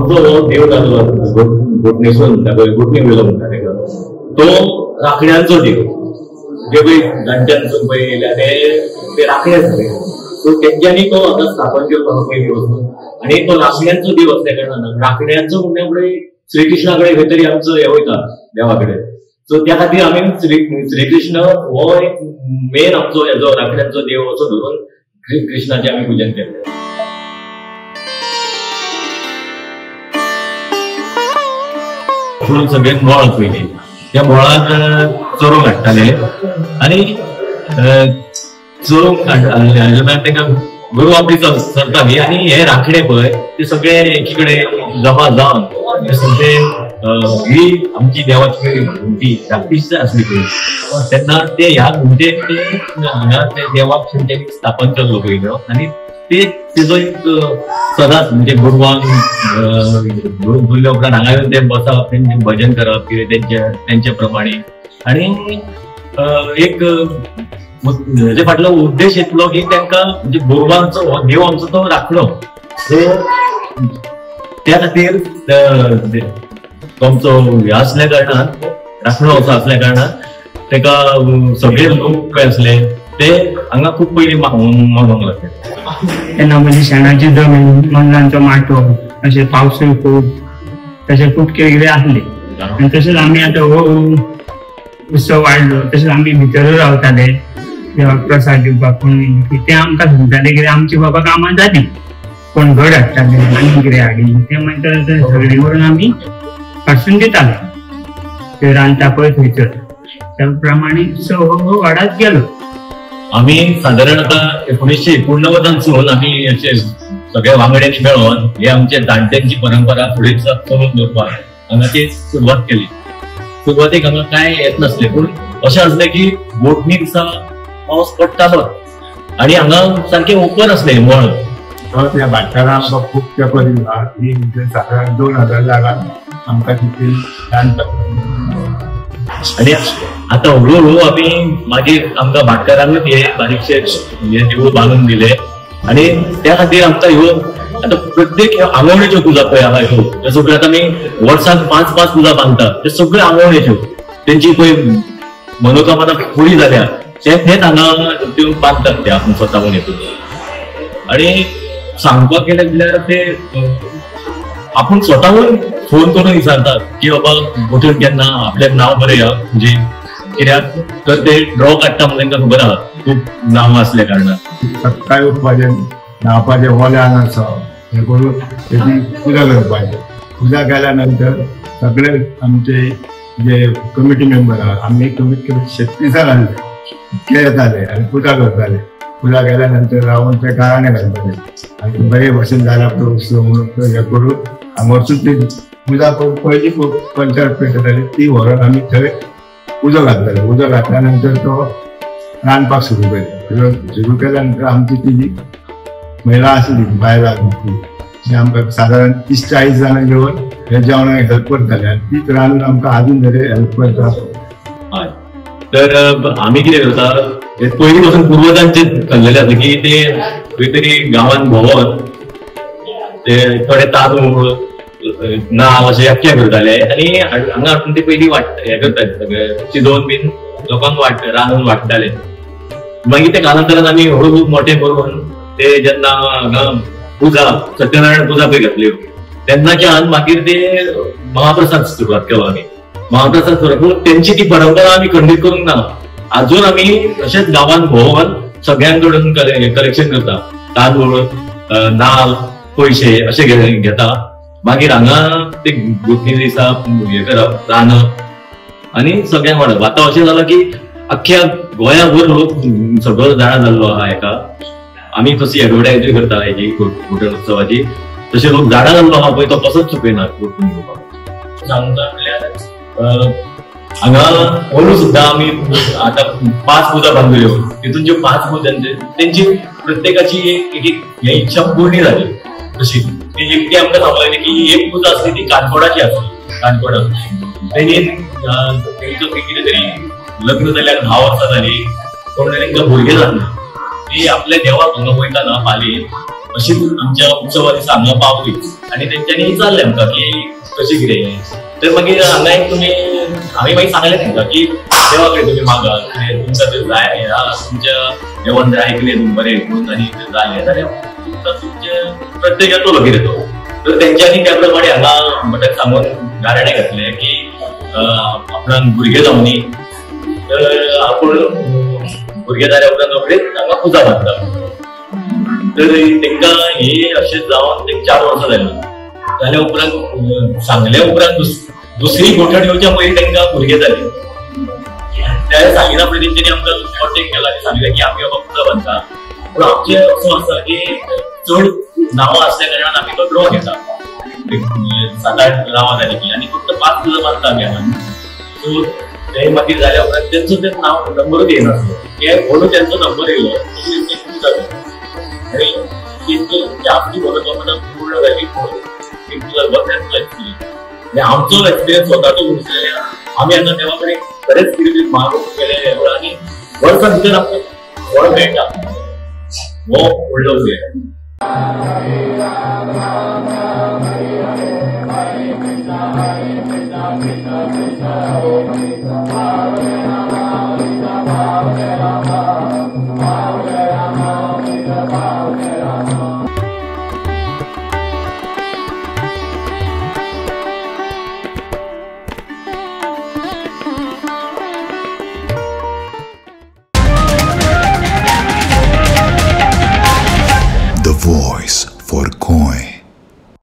जो देव जालो घोटणेसून घोटणी वयलो म्हणटा तेका तो राखण्यांचो देव जे पळय जाणट्यांचो पळयले ते राखणे झाले सो तेंच्यांनी तो हांगा स्थापन केलो पयली वचून आनी तो राखण्यांचो देव असल्या कारणान राखण्यांचो म्हणल्या फुडें श्रीकृष्णा कडेन खंय तरी आमचो हे वयता देवा कडेन सो त्या खातीर आमी श्रीकृष्ण हो एक मेन आमचो हेजो राखण्यांचो देव असो धरून कृष्णाचें आमी पुजन केलें. सगळे मोळ पयली त्या मोळान चोरूंक हाडटाले आनी चोरूंक तांकां गुरू आपली चलताली आनी हे राखणे पळय ते सगळे एकी कडेन जमा जावन ते सगळे ही आमची देवाची घुमटी धाकटीच आसली पळय तेन्ना ते ह्या घुमटेक ते देवाक तेंच्यांनी स्थापन केल्लो पयलो आनी तेजो एक सदांच म्हणजे गुरवांक गुरले उपरांत हांगा येवन ते बसप तेंचें भजन करप कितें तेंचे प्रमाणे आनी एक हेजे फाटलो उद्देश येतलो की तांकां म्हणजे गुरवांचो देव आमचो तो राखलो सो त्या खातीर आमचो हे असल्या कारणान राखलो असो असल्या कारणान ताका सगळे लोक पळय आसले ते हांगा खूब पयलीं मागोंक लागले. तेन्ना म्हणजे शेणाची जमीन मनलांचो माटो अशें पावसूय खूब तशें खूब कितें आसले आनी तशेंच आमी आतां हो उत्सव वाडलो तशेंच आमी भितर रावताले देवाक प्रसाद दिवपाक कोण ते आमकां सांगताले कितें आमची बाबा कामां जाली कोण घड हाडटाले आनी कितें हाडी ते म्हणटा सगळी व्हरून आमी हाडसून दिताले ते रांदता पळय थंयसर त्या प्रमाणे उत्सव हो वाडत गेलो. आमी साधारण आता 1989 आमी अशे सगळ्या वांगड्यांनी मेळोन हे आमच्या जाणट्यांची परंपरा फुडें चलोवन दवरपाक हांगाची सुरवात केली. सुरवातेक हांगा कांय येत नासले पूण अशें आसलें की घोटणी दिसा पावस पडटालो आनी हांगा सारकें ओपन आसलें मळ त्या भाटकारान आमकां खूब तेंको दिला ही म्हणजे साधारण 2000 जागा आमकां तितली दान आनी आता हळूहळू आमी मागीर आमकां भाटकारांकूच हे बारीकशे हे देवूळ बांदून दिले आनी त्या खातीर आमकां ह्यो आता प्रत्येक आंगवणेच्यो पुजा पळय हांगा ह्यो ते सगळे आतां आमी वर्साक 5-5 पुजा बांदतात ते सगळे आंगवणेच्यो तेंची पळय मनोकामना पुरी जाल्या तेच हांगा त्यो बांदतात ते आपूण स्वताहून येतून आनी सांगपाक गेले जाल्यार ते आपूण स्वताहून फोन करून विचारतात की बाबा वचून केन्ना आपल्याक नांव बरया म्हणजे कित्याक तर ते ड्रॉ काडटा म्हणून तांकां खबर आहा खूब नांवां असल्या कारणान सकाळी उठपाचें न्हांवपाचें वल्यान आसा हे करून तेची पुजा करपाची पुजा केल्या नंतर सगळे आमचे जे कमिटी मेंबर आहात आमी कमीत कमी 36 जाणांचे इतके येताले आनी पुजा करताले. पुजा केल्या नंतर रावन ते गाराणे घालताले आनी बरे भशेन जाल्या तो उत्सव म्हणून हे करून हांगासून ती पुजा करून पयली पंचायत पेटताली ती व्हरून आमी थंय उजो घातताले. उजो घातल्या नंतर तो रांदपाक सुरू केलो. सुरू केल्या नंतर आमची ती महिला आसली बायलां ती आमकां साधारण 30-40 जाणां घेवन हे जेवणाक हेल्प करताले आनी तीच रांदून आमकां अजून तरी हेल्प करता. तर आमी कितें करता पयलीं पासून पुर्वजांचे चल्लेले आसा की ते खंय तरी गांवांत भोंवोन ते थोडे तांदूळ नाव अशें एकठांय करताले आनी हांगा हाडून ते पयलीं हे करताले सगळे शिजोवन बीन लोकांक रांदून वाडटाले. मागीर ते कालांतरान आमी हळू मोठे करून ते जेन्ना हांगा पुजा सत्यनारायण पुजा पळय घातल्यो तेन्नाच्यान मागीर ते महाप्रसाद सुरवात केलो आमी. महाप्रसाद सुरवात करून तेंची ती परंपरा आमी खंडीत करूंक ना. अजून आमी अशेंच गांवांत भोंवोन सगळ्यांकडून कलेक्शन करता तांदूळ नाल पयशे अशे घेता. मागीर हांगा ते घोटणी दिसा हे करप रांदप आनी सगळ्यांक वाडप. आतां अशें जालां की अख्ख्या गोंयाभर लोक सगळो जाणा जाल्लो आहा हेका. आमी तशी एडवर्टायज करता हेजी घोटण उत्सवाची तशें लोक जाणा जाल्लो आहा पळय तो कसोच चुकयना घोटणी घेवपाक. सांगता म्हणल्यार हांगा अंदू सुद्दां आमी आतां 5 पुजा बांदल्यो तितून ज्यो 5 पुजांचे तेंची प्रत्येकाची एक हे इच्छा पूर्ण जाली. तशी ती एकटी आमकां सांगलेली की एक पुजा आसली ती काणकोणाची आसली. काणकोणा तेणी तेंचो कितें तरी लग्न जाल्यार 10 वर्सां जाली कोण तांकां भुरगें जातलें ती आपल्या देवाक हांगा वयताना फालीं अशीच आमच्या उत्सवाची सांगा पावली आणि तेंच्यांनी चालले आमकां की कशें कितें तर मागीर हांगा एक तुमी आमी मागीर सांगलें तांकां की देवा कडेन तुमी मागात तुमकां जर जाय तुमच्या जेवण जाय आयकलें तुमी बरें म्हणून आनी जालें जाल्यार तुमकां तुमचे प्रत्येक येतलो कितें तो तर तेंच्यांनी त्या प्रमाणे हांगा म्हणटात सांगून गाराणें घातलें की आपणाक भुरगे जावं न्ही तर आपूण भुरगे जाल्या उपरांत रोखडीच हांगा पुजा बांदता तर तांकां हे अशें जावन एक 4 वर्सां जालीं जाल्या उपरांत सांगले उपरांत दुसरी गोठण येवच्या पयलीं तांकां भुरगे जाले त्या सांगिना फुडें तेंच्यांनी आमकां कॉन्टेक्ट केला आनी सांगलें की आमी बाबा पुजा बांदता पूण आमचें असो आसा की चड नांवां आसल्या कारणान आमी तो ड्रॉ घेता 7-8 नांवां जालीं की आनी फक्त 5 पुजा बांदता आमी हांगा सो ते मागीर जाल्या उपरांत तेंचो तें नांव नंबरूच येनासलो ते म्हणून तेंचो नंबर येयलो पुजा आनी आपली मनोकामना पूर्ण जाली आमचो एक्सपिरियन्स स्वताचो म्हणून आमी हांगा देवा कडेन बरेच कितें मागून केले आनी वर्सां भितर आमकां फळ मेळटा हो व्हडलो उपाय Hare Krishna, Krishna Krishna, Hare Krishna, Hare Rama,